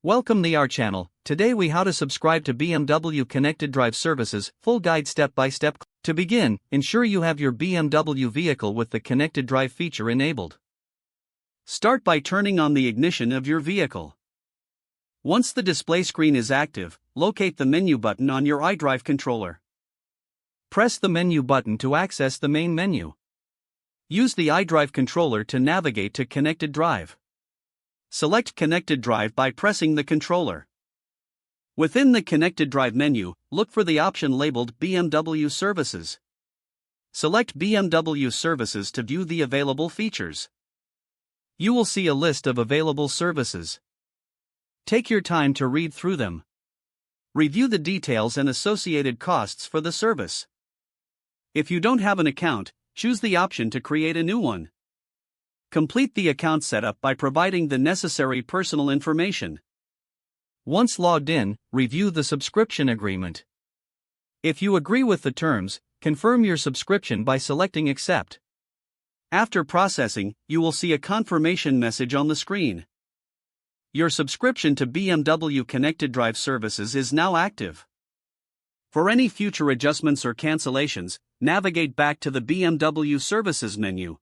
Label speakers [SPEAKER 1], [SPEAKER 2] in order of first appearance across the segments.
[SPEAKER 1] Welcome to our channel. Today we how to subscribe to BMW ConnectedDrive services, full guide step by step. To begin, ensure you have your BMW vehicle with the ConnectedDrive feature enabled. Start by turning on the ignition of your vehicle. Once the display screen is active, locate the menu button on your iDrive controller. Press the menu button to access the main menu. Use the iDrive controller to navigate to ConnectedDrive. Select ConnectedDrive by pressing the controller. Within the ConnectedDrive menu, look for the option labeled BMW Services. Select BMW Services to view the available features. You will see a list of available services. Take your time to read through them. Review the details and associated costs for the service. If you don't have an account, choose the option to create a new one. Complete the account setup by providing the necessary personal information. Once logged in, review the subscription agreement. If you agree with the terms, confirm your subscription by selecting Accept. After processing, you will see a confirmation message on the screen. Your subscription to BMW ConnectedDrive services is now active. For any future adjustments or cancellations, navigate back to the BMW Services menu.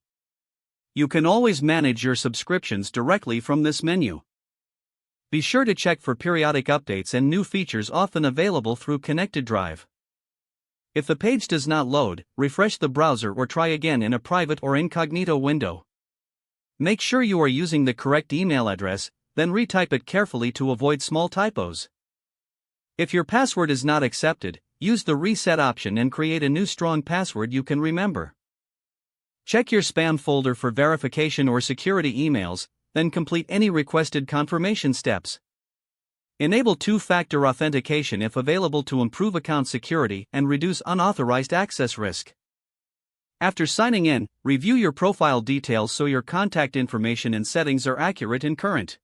[SPEAKER 1] You can always manage your subscriptions directly from this menu. Be sure to check for periodic updates and new features often available through ConnectedDrive. If the page does not load, refresh the browser or try again in a private or incognito window. Make sure you are using the correct email address, then retype it carefully to avoid small typos. If your password is not accepted, use the reset option and create a new strong password you can remember. Check your spam folder for verification or security emails, then complete any requested confirmation steps. Enable two-factor authentication if available to improve account security and reduce unauthorized access risk. After signing in, review your profile details so your contact information and settings are accurate and current.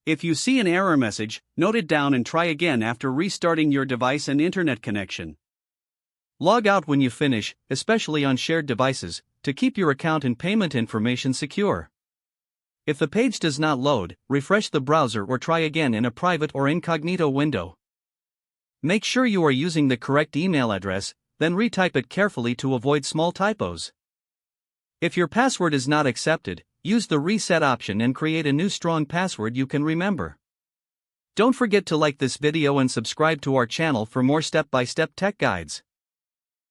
[SPEAKER 1] If you see an error message, note it down and try again after restarting your device and internet connection. Log out when you finish, especially on shared devices, to keep your account and payment information secure. If the page does not load, refresh the browser or try again in a private or incognito window. Make sure you are using the correct email address, then retype it carefully to avoid small typos. If your password is not accepted, use the reset option and create a new strong password you can remember. Don't forget to like this video and subscribe to our channel for more step-by-step tech guides.